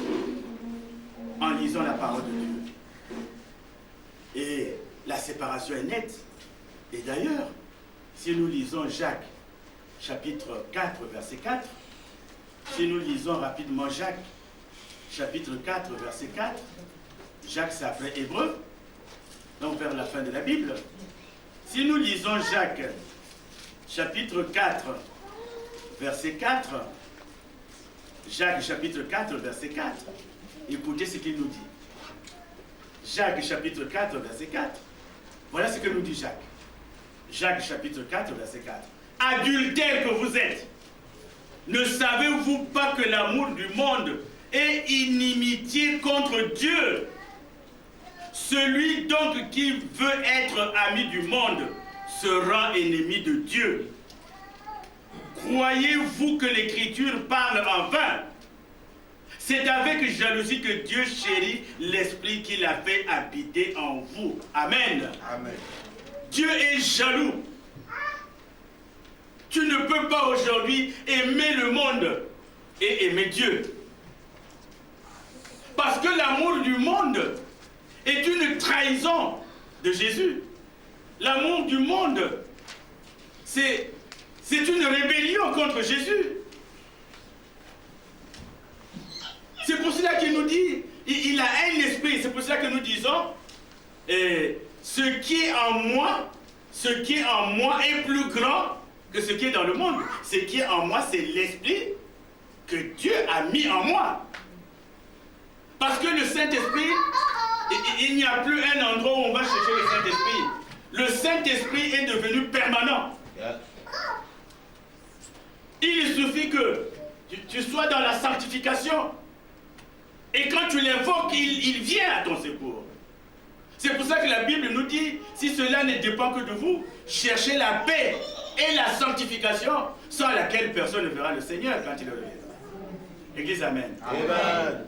S1: En lisant la parole de Dieu. Et la séparation est nette. Et d'ailleurs, si nous lisons Jacques, chapitre 4, verset 4, si nous lisons rapidement Jacques, chapitre 4, verset 4, Jacques c'est après Hébreu, donc vers la fin de la Bible. Si nous lisons Jacques, chapitre 4, verset 4, Jacques, chapitre 4, verset 4, écoutez ce qu'il nous dit. Jacques, chapitre 4, verset 4. Voilà ce que nous dit Jacques. Jacques, chapitre 4, verset 4. Adultères que vous êtes, ne savez-vous pas que l'amour du monde est inimitié contre Dieu? Celui donc qui veut être ami du monde se rend ennemi de Dieu. Croyez-vous que l'Écriture parle en vain? C'est avec jalousie que Dieu chérit l'esprit qu'il a fait habiter en vous. Amen.
S2: Amen.
S1: Dieu est jaloux. Tu ne peux pas aujourd'hui aimer le monde et aimer Dieu. Parce que l'amour du monde est une trahison de Jésus. L'amour du monde, c'est une rébellion contre Jésus. C'est pour cela qu'il nous dit, il a un esprit, c'est pour cela que nous disons, ce qui est en moi est plus grand que ce qui est dans le monde. Ce qui est en moi, c'est l'esprit que Dieu a mis en moi. Parce que le Saint-Esprit, il n'y a plus un endroit où on va chercher le Saint-Esprit. Le Saint-Esprit est devenu permanent. Il suffit que tu sois dans la sanctification. Et quand tu l'invoques, il vient à ton secours. C'est pour ça que la Bible nous dit, si cela ne dépend que de vous, cherchez la paix et la sanctification, sans laquelle personne ne verra le Seigneur quand il reviendra. Église, amen.
S2: Amen.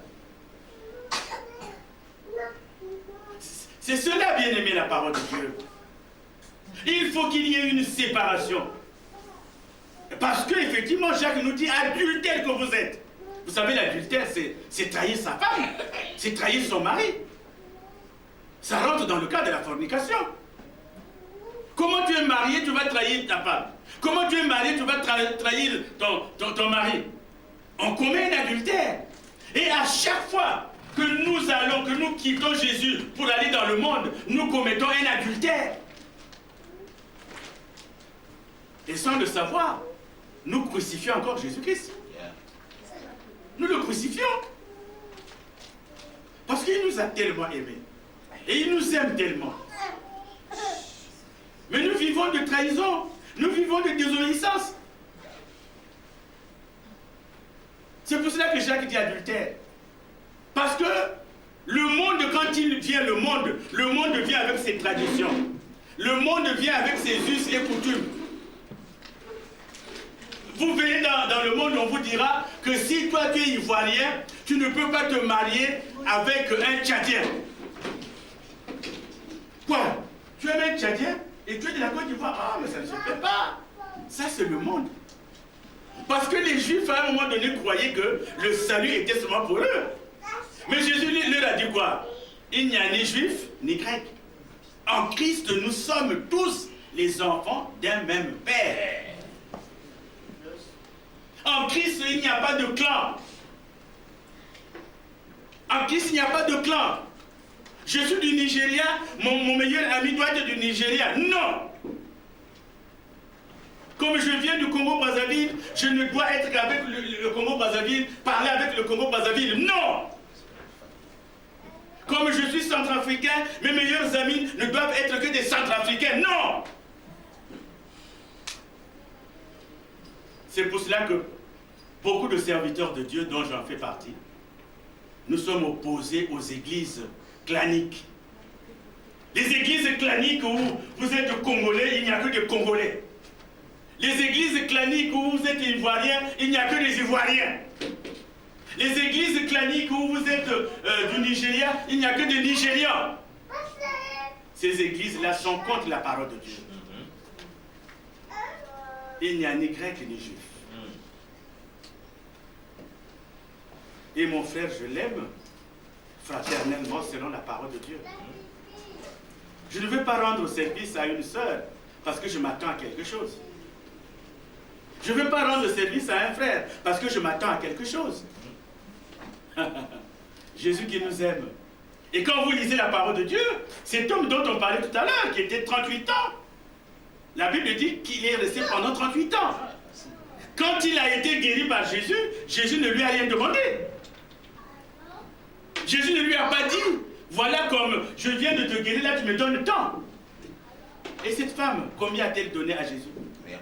S1: C'est cela, bien aimé, la parole de Dieu. Il faut qu'il y ait une séparation. Parce que, effectivement, Jacques nous dit, adultère que vous êtes. Vous savez, l'adultère, c'est trahir sa femme, c'est trahir son mari. Ça rentre dans le cadre de la fornication. Comment tu es marié, tu vas trahir ta femme. Comment tu es marié, tu vas trahir ton mari. On commet un adultère. Et à chaque fois que nous quittons Jésus pour aller dans le monde, nous commettons un adultère. Et sans le savoir, nous crucifions encore Jésus-Christ. Nous le crucifions. Parce qu'il nous a tellement aimés. Et il nous aime tellement. Mais nous vivons de trahison. Nous vivons de désobéissance. C'est pour cela que Jacques dit adultère. Parce que le monde, quand il vient le monde vient avec ses traditions. Le monde vient avec ses us et coutumes. Vous venez dans le monde, on vous dira que si toi tu es ivoirien, tu ne peux pas te marier avec un Tchadien. Quoi? Tu es un Tchadien et tu es de la Côte d'Ivoire? Ah, mais ça ne se fait pas. Ça, c'est le monde. Parce que les Juifs, à un moment donné, croyaient que le salut était seulement pour eux. Mais Jésus leur a dit quoi? Il n'y a ni Juif, ni Grec. En Christ, nous sommes tous les enfants d'un même Père. En Christ, il n'y a pas de clan. En Christ, il n'y a pas de clan. Je suis du Nigeria, mon meilleur ami doit être du Nigeria. Non! Comme je viens du Congo-Brazzaville, je ne dois être qu'avec le Congo-Brazzaville, parler avec le Congo-Brazzaville. Non! Comme je suis centrafricain, mes meilleurs amis ne doivent être que des centrafricains. Non! C'est pour cela que beaucoup de serviteurs de Dieu, dont j'en fais partie, nous sommes opposés aux églises claniques. Les églises claniques où vous êtes Congolais, il n'y a que des Congolais. Les églises claniques où vous êtes Ivoiriens, il n'y a que des Ivoiriens. Les églises claniques où vous êtes du Nigeria, il n'y a que des Nigérians. Ces églises-là sont contre la parole de Dieu. Il n'y a ni grec ni juif. Et mon frère, je l'aime fraternellement selon la parole de Dieu. Je ne veux pas rendre service à une sœur parce que je m'attends à quelque chose. Je ne veux pas rendre service à un frère parce que je m'attends à quelque chose. Jésus qui nous aime. Et quand vous lisez la parole de Dieu, cet homme dont on parlait tout à l'heure, qui était 38 ans, la Bible dit qu'il est resté pendant 38 ans. Quand il a été guéri par Jésus, Jésus ne lui a rien demandé. Jésus ne lui a pas dit, voilà comme je viens de te guérir, là tu me donnes le temps. Et cette femme, combien a-t-elle donné à Jésus? Rien.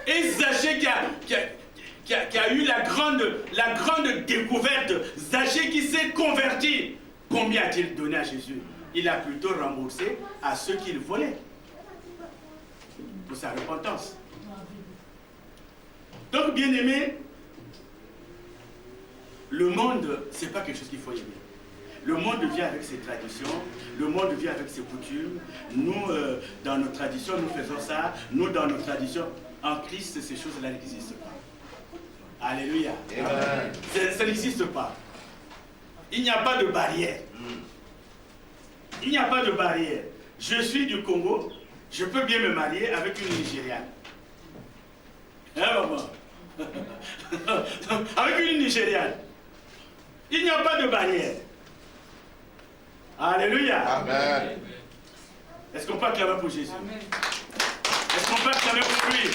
S1: Et Zachée qui a eu la grande découverte, Zachée qui s'est converti, combien a-t-il donné à Jésus? Il a plutôt remboursé à ceux qu'il volait pour sa repentance. Donc, bien aimé, le monde, ce n'est pas quelque chose qu'il faut aimer. Le monde vient avec ses traditions, le monde vient avec ses coutumes. Nous, dans nos traditions, nous faisons ça. Nous, dans nos traditions, en Christ, ces choses-là n'existent pas. Alléluia. Ça n'existe pas. Il n'y a pas de barrière. Il n'y a pas de barrière. Je suis du Congo, je peux bien me marier avec une Nigériane. Hein, maman? Avec une Nigériane. Il n'y a pas de barrière. Alléluia. Amen. Est-ce qu'on peut acclamer pour Jésus? Amen. Est-ce qu'on peut acclamer pour lui?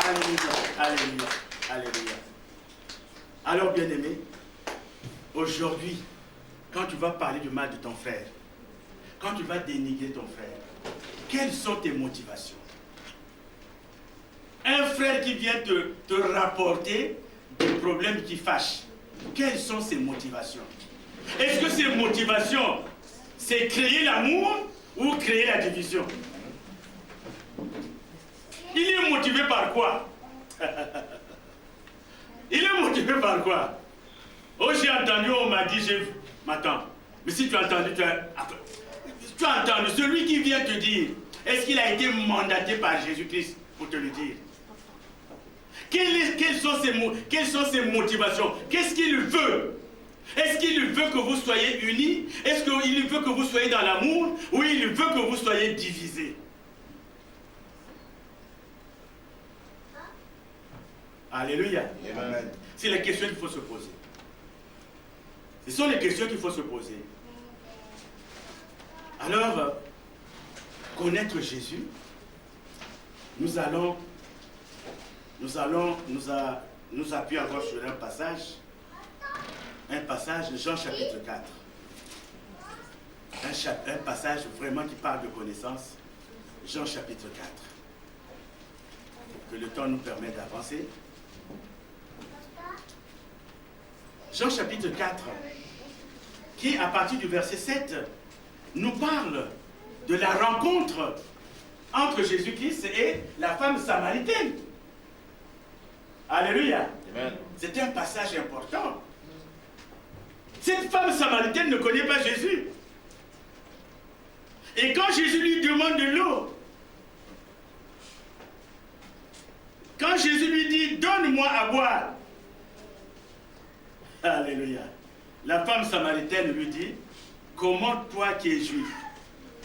S1: Alléluia. Alléluia. Alléluia. Alors, bien-aimé, aujourd'hui, quand tu vas parler du mal de ton frère, quand tu vas dénigrer ton frère, quelles sont tes motivations? Un frère qui vient te rapporter des problèmes qui fâchent, quelles sont ses motivations? Est-ce que ses motivations, c'est créer l'amour ou créer la division? Il est motivé par quoi? Il est motivé par quoi? Oh, j'ai entendu, on m'a dit, j'ai vu. Attends, mais si tu as entendu, tu as entendu, celui qui vient te dire, est-ce qu'il a été mandaté par Jésus-Christ pour te le dire? Quelles sont ses motivations? Qu'est-ce qu'il veut? Est-ce qu'il veut que vous soyez unis? Est-ce qu'il veut que vous soyez dans l'amour? Ou il veut que vous soyez divisés? Alléluia.
S2: Amen.
S1: C'est les questions qu'il faut se poser. Ce sont les questions qu'il faut se poser. Alors, connaître Jésus, nous appuyons encore sur un passage, Jean chapitre 4. Un passage vraiment qui parle de connaissance, Jean chapitre 4. Que le temps nous permet d'avancer. Jean chapitre 4, qui à partir du verset 7, nous parle de la rencontre entre Jésus-Christ et la femme samaritaine. Alléluia.
S2: Amen.
S1: C'est un passage important. Cette femme samaritaine ne connaît pas Jésus. Et quand Jésus lui demande de l'eau, quand Jésus lui dit, donne-moi à boire, alléluia, la femme samaritaine lui dit, comment toi qui es juif,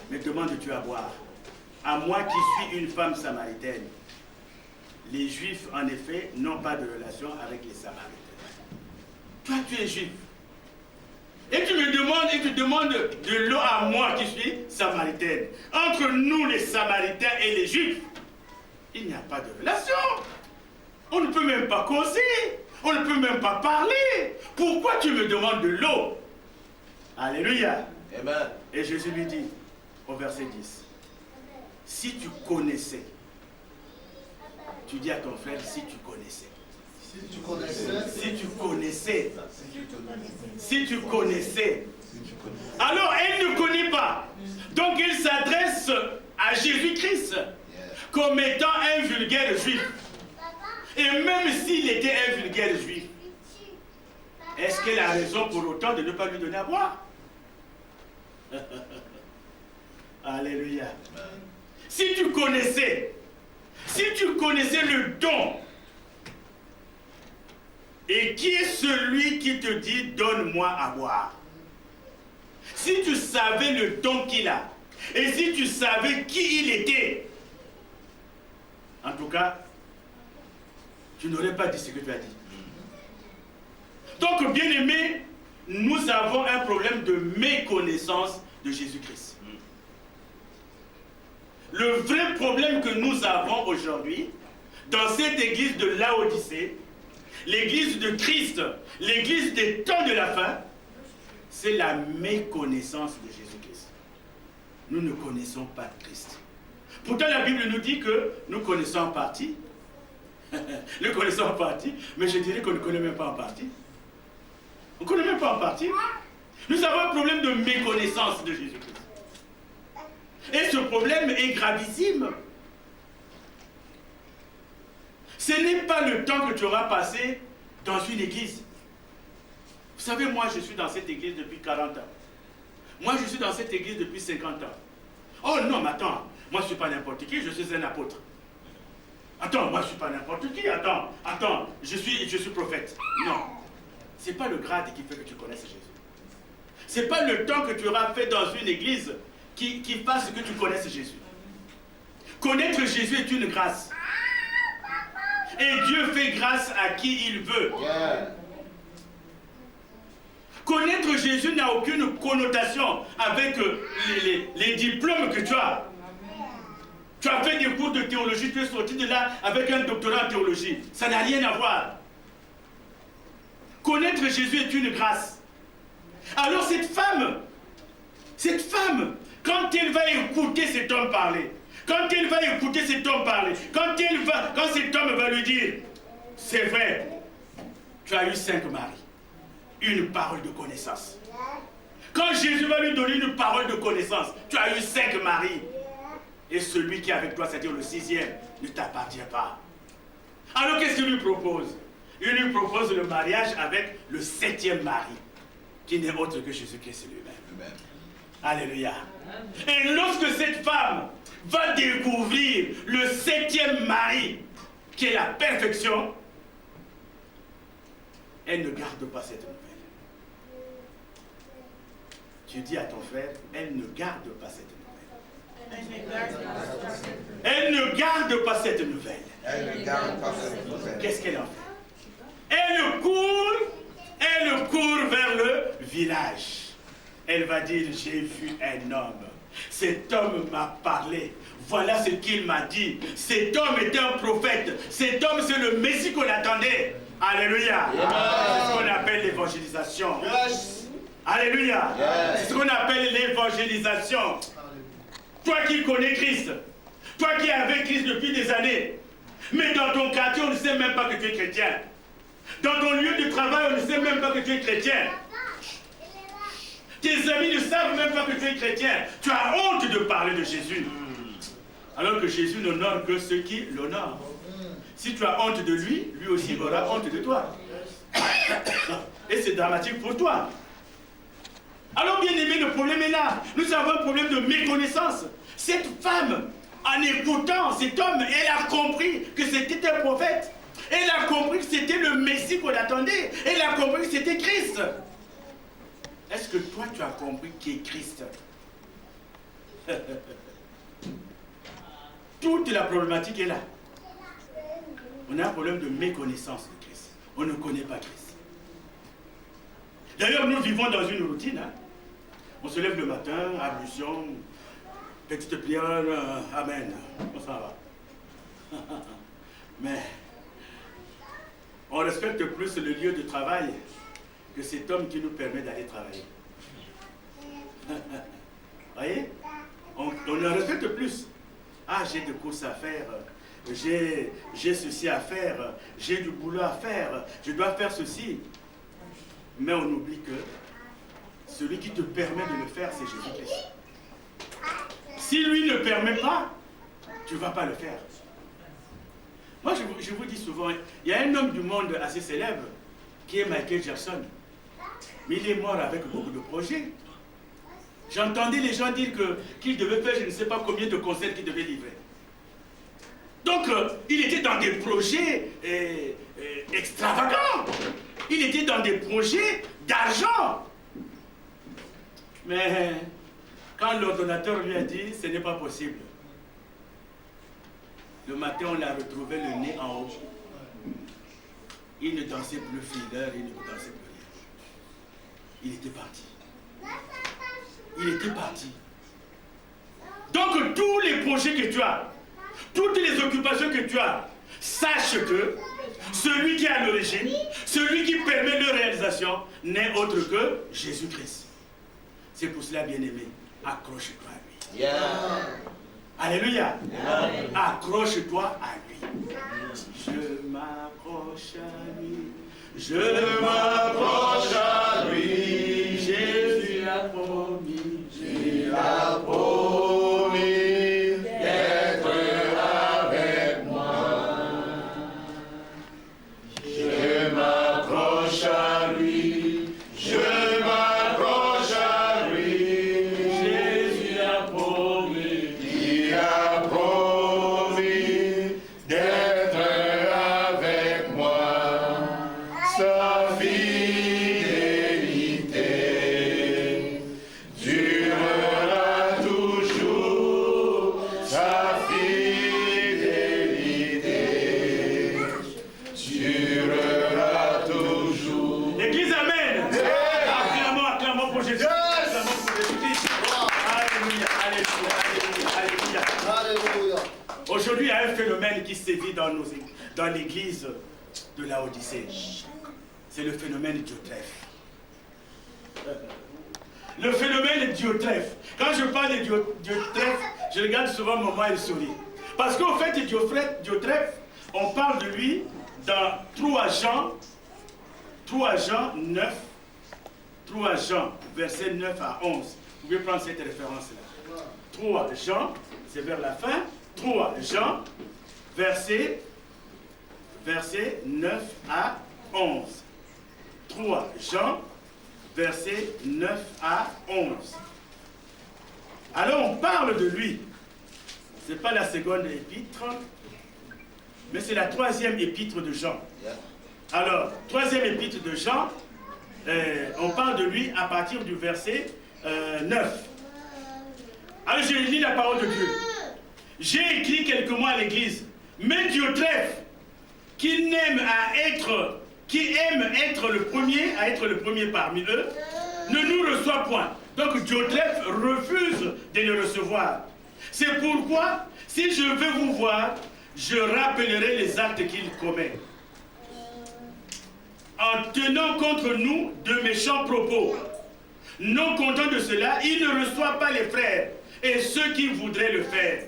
S1: me demandes-tu à boire? À moi qui suis une femme samaritaine. Les juifs, en effet, n'ont pas de relation avec les samaritains. Toi, tu es juif. Et tu me demandes, et tu demandes de l'eau à moi qui suis samaritaine. Entre nous, les samaritains et les juifs, il n'y a pas de relation. On ne peut même pas causer. On ne peut même pas parler. Pourquoi tu me demandes de l'eau? Alléluia.
S2: Amen.
S1: Et Jésus lui dit, au verset 10, si tu connaissais, tu dis à ton frère, si tu connaissais.
S3: Si tu connaissais.
S1: Si tu connaissais. Si tu connaissais. Alors elle ne connaît pas. Donc il s'adresse à Jésus-Christ comme étant un vulgaire juif. Et même s'il était un vulgaire juif, est-ce qu'elle a raison pour autant de ne pas lui donner à boire? Alléluia. Si tu connaissais le don, et qui est celui qui te dit donne-moi à boire? Si tu savais le don qu'il a, et si tu savais qui il était, en tout cas, tu n'aurais pas dit ce que tu as dit. Donc, bien aimé, nous avons un problème de méconnaissance de Jésus-Christ. Le vrai problème que nous avons aujourd'hui, dans cette église de Laodicée, l'église de Christ, l'église des temps de la fin, c'est la méconnaissance de Jésus-Christ. Nous ne connaissons pas Christ. Pourtant, la Bible nous dit que nous connaissons en partie. Nous connaissons en partie, mais je dirais qu'on ne connaît même pas en partie. On ne connaît même pas en partie. Nous avons un problème de méconnaissance de Jésus-Christ. Et ce problème est gravissime. Ce n'est pas le temps que tu auras passé dans une église. Vous savez, moi, je suis dans cette église depuis 40 ans. Moi, je suis dans cette église depuis 50 ans. Oh non, mais attends, moi, je ne suis pas n'importe qui, je suis un apôtre. Attends, moi, je ne suis pas n'importe qui, attends, je suis prophète. Non, ce n'est pas le grade qui fait que tu connaisses Jésus. Ce n'est pas le temps que tu auras fait dans une église qui fasse que tu connaisses Jésus. Connaître Jésus est une grâce. Et Dieu fait grâce à qui il veut.
S2: Yeah.
S1: Connaître Jésus n'a aucune connotation avec les diplômes que tu as. Tu as fait des cours de théologie, tu es sorti de là avec un doctorat en théologie. Ça n'a rien à voir. Connaître Jésus est une grâce. Alors cette femme, quand elle va écouter cet homme parler, quand cet homme va lui dire, c'est vrai, tu as eu 5 maris, une parole de connaissance. Quand Jésus va lui donner une parole de connaissance, tu as eu 5 maris, et celui qui est avec toi, c'est-à-dire le 6e, ne t'appartient pas. Alors qu'est-ce qu'il lui propose? Il lui propose le mariage avec le 7e mari, qui n'est autre que Jésus-Christ lui-même. Alléluia. Et lorsque cette femme va découvrir le 7e mari, qui est la perfection, elle ne garde pas cette nouvelle. Tu dis à ton frère, elle ne garde pas cette nouvelle. Elle ne garde pas cette nouvelle.
S2: Elle ne garde pas cette nouvelle.
S1: Qu'est-ce qu'elle en fait? Elle court vers le village. Elle va dire, j'ai vu un homme. Cet homme m'a parlé. Voilà ce qu'il m'a dit. Cet homme était un prophète. Cet homme, c'est le Messie qu'on attendait. Alléluia. C'est ce qu'on appelle l'évangélisation.
S3: Yes.
S1: Alléluia.
S2: Yes.
S1: C'est ce qu'on appelle l'évangélisation. Toi qui connais Christ, toi qui es avec Christ depuis des années, mais dans ton quartier, on ne sait même pas que tu es chrétien. Dans ton lieu de travail, on ne sait même pas que tu es chrétien. Tes amis ne savent même pas que tu es chrétien. Tu as honte de parler de Jésus. Alors que Jésus n'honore que ceux qui l'honorent. Si tu as honte de lui, lui aussi aura honte de toi. Et c'est dramatique pour toi. Alors bien aimé, le problème est là. Nous avons un problème de méconnaissance. Cette femme, en écoutant cet homme, elle a compris que c'était un prophète. Elle a compris que c'était le Messie qu'on attendait. Elle a compris que c'était Christ. Est-ce que toi, tu as compris qui est Christ? Toute la problématique est là. On a un problème de méconnaissance de Christ. On ne connaît pas Christ. D'ailleurs, nous vivons dans une routine. Hein? On se lève le matin, ablution, petite prière, amen. On s'en va. Mais on respecte plus le lieu de travail que cet homme qui nous permet d'aller travailler. Voyez? On le respecte plus. Ah, j'ai des courses à faire, j'ai ceci à faire, j'ai du boulot à faire, je dois faire ceci. Mais on oublie que celui qui te permet de le faire, c'est Jésus-Christ. Si lui ne permet pas, tu ne vas pas le faire. Moi, je vous dis souvent, il y a un homme du monde assez célèbre qui est Michael Jackson. Mais il est mort avec beaucoup de projets. J'entendais les gens dire qu'il devait faire je ne sais pas combien de concerts qu'il devait livrer. Donc, il était dans des projets extravagants. Il était dans des projets d'argent. Mais quand l'ordonnateur lui a dit, ce n'est pas possible. Le matin, on l'a retrouvé le nez en haut. Il ne dansait plus Thriller, il ne dansait plus rien. Il était parti. Il était parti. Donc tous les projets que tu as, toutes les occupations que tu as, sache que celui qui est à l'origine, celui qui permet leur réalisation, n'est autre que Jésus-Christ. C'est pour cela, bien-aimé, accroche-toi à lui.
S2: Yeah.
S1: Alléluia.
S2: Yeah.
S1: Accroche-toi à lui. Je m'accroche à lui. Je m'accroche à lui. Jésus a promis.
S2: Il a promis d'être avec moi. Je m'accroche à lui. Je m'accroche à lui.
S1: Jésus a promis.
S2: Il a promis d'être avec moi. Sa fidélité durera toujours. Sa fidélité durera toujours.
S1: L'église, amen. Acclamons pour Jésus. Acclamons pour Jésus-Christ. Alléluia, alléluia, alléluia, alléluia.
S3: Alléluia.
S1: Aujourd'hui, il y a un phénomène qui sévit dans l'église de Laodicée. C'est le phénomène Diotrephe. Le phénomène Diotrephe. Quand je parle de Diotrephe, je regarde souvent maman et sourit. Parce qu'au fait, Diotrephe, on parle de lui dans 3 Jean 9, 3 Jean, versets 9 à 11. Vous pouvez prendre cette référence-là. 3 Jean, c'est vers la fin. 3 Jean, versets 9 à 11. 3 Jean, versets 9 à 11. Alors on parle de lui. Ce n'est pas la seconde épître, mais c'est la 3e épître de Jean. Alors, 3e épître de Jean, on parle de lui à partir du verset 9. Alors je lis la parole de Dieu. J'ai écrit quelques mots à l'église. Mais Diotrephe, qui aime être le premier parmi eux, ne nous reçoit point. Donc Diotrephe refuse de le recevoir. C'est pourquoi, si je veux vous voir, je rappellerai les actes qu'il commet. En tenant contre nous de méchants propos. Non content de cela, il ne reçoit pas les frères et ceux qui voudraient le faire.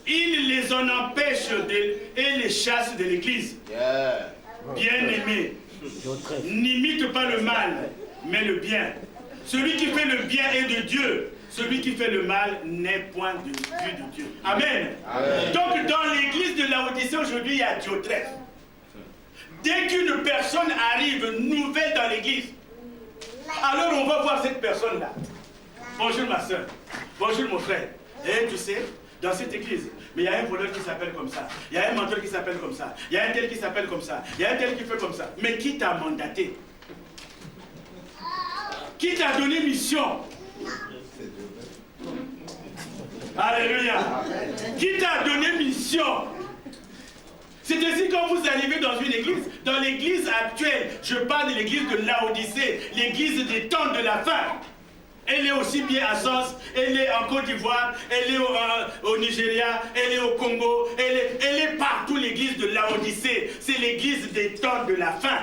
S1: Il les en empêche et les chasse de l'église. Bien-aimé, n'imite pas le mal, mais le bien. Celui qui fait le bien est de Dieu. Celui qui fait le mal n'est point de Dieu. Amen. Amen. Donc dans l'église de Laodicée aujourd'hui, il y a Diotrephe. Dès qu'une personne arrive nouvelle dans l'église, alors on va voir cette personne-là. Bonjour ma soeur, bonjour mon frère. Et tu sais, dans cette église, mais il y a un voleur qui s'appelle comme ça, il y a un menteur qui s'appelle comme ça, il y a un tel qui s'appelle comme ça, il y a un tel qui fait comme ça. Mais qui t'a mandaté? Qui t'a donné mission? Alléluia. Qui t'a donné mission? C'est ainsi quand vous arrivez dans une église, dans l'église actuelle, je parle de l'église de Laodicée, l'église des temps de la fin. Elle est aussi bien à Sens, elle est en Côte d'Ivoire, elle est au Nigeria, elle est au Congo, elle est partout l'église de Laodicée. C'est l'église des temps de la fin.